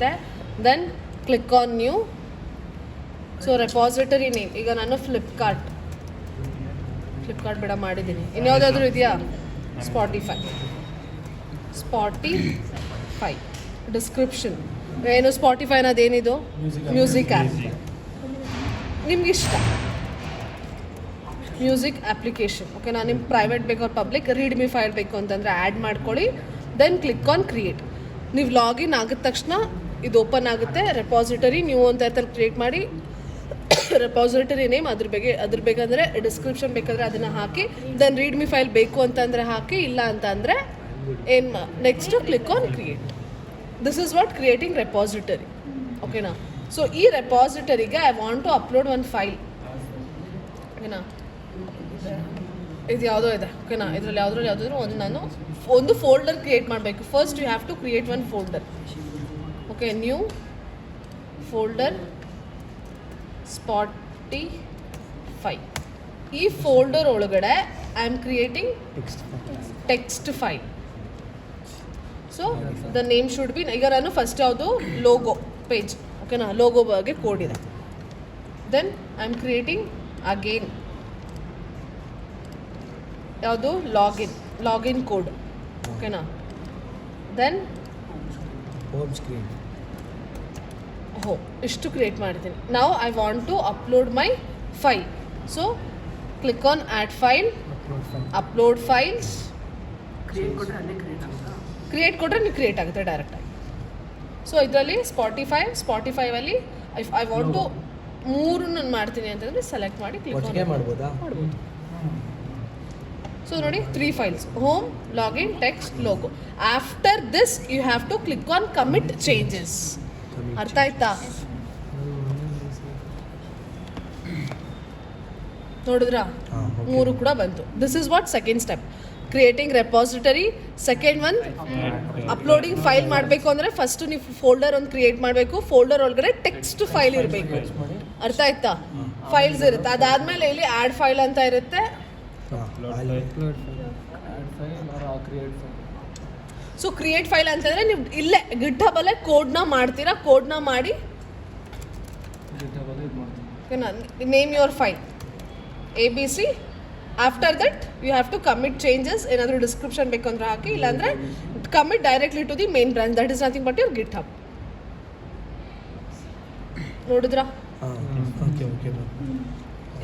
ಬರುತ್ತೆ. Then click on new. So repository name ಈಗ ನಾನು ಫ್ಲಿಪ್ಕಾರ್ಟ್ ಬೇಡ ಮಾಡಿದ್ದೀನಿ. ಇನ್ಯಾವುದಾದ್ರೂ ಇದೆಯಾ? ಸ್ಪಾಟಿಫೈ. ಡಿಸ್ಕ್ರಿಪ್ಷನ್ ಏನು? ಸ್ಪಾಟಿಫೈ ಅನ್ನೋದೇನಿದು? Music app. ನಿಮ್ಗಿಷ್ಟ ಮ್ಯೂಸಿಕ್ ಅಪ್ಲಿಕೇಶನ್. ಓಕೆ, ನಾನು ನಿಮ್ಮ ಪ್ರೈವೇಟ್ ಬೇಕು ಅವ್ರ ಪಬ್ಲಿಕ್ ರೀಡ್ ಮಿ ಫೈಲ್ ಬೇಕು ಅಂತಂದರೆ ಆ್ಯಡ್ ಮಾಡ್ಕೊಳ್ಳಿ. Then click on create. ನೀವು ಲಾಗಿನ್ ಆಗಿದ ತಕ್ಷಣ ಇದು ಓಪನ್ ಆಗುತ್ತೆ. ರೆಪಾಸಿಟರಿ ನೀವು ಅಂತ ಇರ್ತಾರೆ ಕ್ರಿಯೇಟ್ ಮಾಡಿ. ರೆಪಾಸಿಟರಿ ನೇಮ್ ಅದ್ರ ಬೇಕಂದರೆ ಡಿಸ್ಕ್ರಿಪ್ಷನ್ ಬೇಕಾದರೆ ಅದನ್ನು ಹಾಕಿ. ದೆನ್ ರೀಡ್ ಮಿ ಫೈಲ್ ಬೇಕು ಅಂತಂದರೆ ಹಾಕಿ, ಇಲ್ಲ ಅಂತ ಅಂದರೆ ಏನು next click on create. This is what creating repository. ಓಕೆನಾ? ಸೊ ಈ ರೆಪಾಸಿಟರಿಗೆ I want to upload one file. ಓಕೆನಾ? ಇದು ಯಾವುದೋ ಇದೆ. ಓಕೆನಾ? ಇದರಲ್ಲಿ ಯಾವುದಾದ್ರೂ ಒಂದು ಫೋಲ್ಡರ್ ಕ್ರಿಯೇಟ್ ಮಾಡಬೇಕು. First you have to create one folder. Okay, new folder Spotify. ಈ ಫೋಲ್ಡರ್ ಒಳಗಡೆ I am creating text file. So the name should B, ಈಗ ನಾನು ಫಸ್ಟ್ ಯಾವುದು ಲೋಗೋ ಪೇಜ್. ಓಕೆನಾ? ಲೋಗೋ ಬಗ್ಗೆ ಕೋಡ್ ಇದೆ. Then I am creating again ಯಾವುದು login code. ಓಕೆನಾ? ದೆನ್ ಇಷ್ಟು ಕ್ರಿಯೇಟ್ ಮಾಡ್ತೀನಿ. ನಾವು I want to upload my file. So click on add file, upload files. Create ಕೊಟ್ಟರೆ ನೀವು ಕ್ರಿಯೇಟ್ ಆಗುತ್ತೆ ಡೈರೆಕ್ಟಾಗಿ. ಸೊ ಇದರಲ್ಲಿ ಸ್ಪಾಟಿಫೈವಲ್ಲಿ ಐ ವಾಂಟ್ ಟು 3 ನಾನು ಮಾಡ್ತೀನಿ ಅಂತಂದರೆ ಸೆಲೆಕ್ಟ್ ಮಾಡಿ ಕ್ಲಿಕ್ ಮಾಡ್ಬೋದು. ಸೊ ನೋಡಿ 3 files: home, login, text, logo. After this you have to click on commit changes. ಅರ್ಥ ಆಯ್ತಾ? ನೋಡಿದ್ರಾ? 3 ಕೂಡ ಬಂತು. This is what second step, creating repository. Second one uploading file ಮಾಡಬೇಕು ಅಂದರೆ ಫಸ್ಟ್ ನೀವು ಫೋಲ್ಡರ್ ಒಂದು ಕ್ರಿಯೇಟ್ ಮಾಡಬೇಕು. ಫೋಲ್ಡರ್ ಒಳಗಡೆ ಟೆಕ್ಸ್ಟ್ ಫೈಲ್ ಇರಬೇಕು. ಅರ್ಥ ಆಯ್ತಾ? ಫೈಲ್ಸ್ ಇರುತ್ತೆ. ಅದಾದಮೇಲೆ ಇಲ್ಲಿ ಆ್ಯಡ್ ಫೈಲ್ ಅಂತ ಇರುತ್ತೆ. ಸೊ ಕ್ರಿಯೇಟ್ ಫೈಲ್ ಅಂತಂದರೆ ನೀವು ಇಲ್ಲೇ ಗಿಟ್ಹಬ್ ಅಲ್ಲೇ ಕೋಡ್ನ ಮಾಡ್ತೀರಾ. ಕೋಡ್ನ ಮಾಡಿ name your file ABC. After that you have to commit changes. ಏನಾದರೂ ಡಿಸ್ಕ್ರಿಪ್ಷನ್ ಬೇಕು ಅಂದರೆ ಹಾಕಿ, ಇಲ್ಲಾಂದರೆ commit directly to the main branch. That is nothing but your GitHub. ನೋಡಿದ್ರಾ?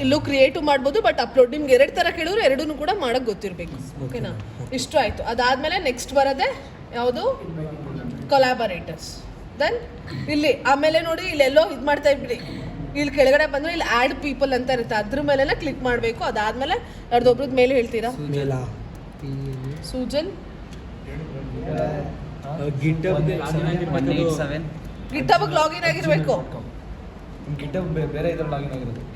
ಇಲ್ಲೂ ಕ್ರಿಯೇಟು ಮಾಡ್ಬೋದು, ಬಟ್ ಅಪ್ಲೋಡ್ ನಿಮ್ಗೆ 2 ಥರ ಕೇಳಿದ್ರು 2 ಕೂಡ ಮಾಡೋಕ್ಕೆ ಗೊತ್ತಿರಬೇಕು. ಓಕೆನಾ? ಇಷ್ಟು ಆಯಿತು. ಅದಾದಮೇಲೆ ನೆಕ್ಸ್ಟ್ ಬರೋದೆ ಯಾವುದು? ಕೊಲಾಬರೇಟರ್ಸ್. ದೆನ್ ಇಲ್ಲಿ ಆಮೇಲೆ ನೋಡಿ ಇಲ್ಲೆಲ್ಲೋ ಇದು ಮಾಡ್ತಾ ಇದ್ಬಿಡಿ. ಇಲ್ಲಿ ಕೆಳಗಡೆ ಬಂದರೆ ಇಲ್ಲಿ ಆ್ಯಡ್ ಪೀಪಲ್ ಅಂತ ಇರುತ್ತೆ. ಅದ್ರ ಮೇಲೆಲ್ಲ ಕ್ಲಿಕ್ ಮಾಡಬೇಕು. ಅದಾದಮೇಲೆ ಯಾರ್ದೊಬ್ರದ್ದು ಮೇಲೆ ಹೇಳ್ತೀರಾ? ಸೂಜನ್ ಗಿಟ್ಹಬ್ಗೆ ಲಾಗಿನ್ ಆಗಿರಬೇಕು.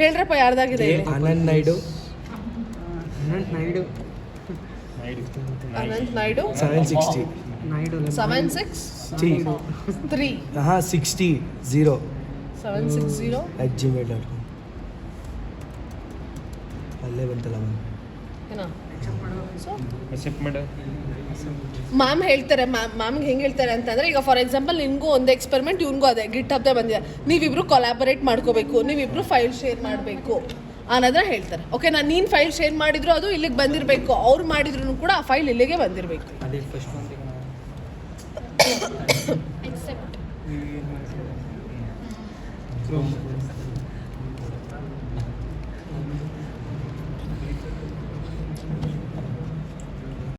ಹೇಳ್ರಪ್ಪ ಯಾರ್ದಾಗಿದೆ? ಅನಂತ್ ನಾಯ್ಡು 760 760@gmail.com. ಅಲ್ಲೇ ಬಂತಲ್ಲ ಮ್ಯಾಮ್ ಹೇಳ್ತಾರೆ. ಮ್ಯಾಮ್ಗೆ ಹೆಂಗೆ ಹೇಳ್ತಾರೆ ಅಂತಂದರೆ, ಈಗ ಫಾರ್ ಎಕ್ಸಾಂಪಲ್ ನಿಮಗೂ ಒಂದು ಎಕ್ಸ್ಪೆರಿಮೆಂಟ್, ಇವ್ನಿಗೂ ಅದೇ ಗಿಟ್ಹಬ್ದೇ ಬಂದಿದೆ. ನೀವಿಬ್ರು ಕೊಲಾಬರೇಟ್ ಮಾಡ್ಕೋಬೇಕು, ನೀವಿಬ್ರು ಫೈಲ್ ಶೇರ್ ಮಾಡಬೇಕು ಅನ್ನೋದನ್ನ ಹೇಳ್ತಾರೆ. ಓಕೆ, ನೀನು ಫೈಲ್ ಶೇರ್ ಮಾಡಿದ್ರು ಅದು ಇಲ್ಲಿಗೆ ಬಂದಿರಬೇಕು, ಅವ್ರು ಮಾಡಿದ್ರು ಕೂಡ ಆ ಫೈಲ್ ಇಲ್ಲಿಗೆ ಬಂದಿರಬೇಕು.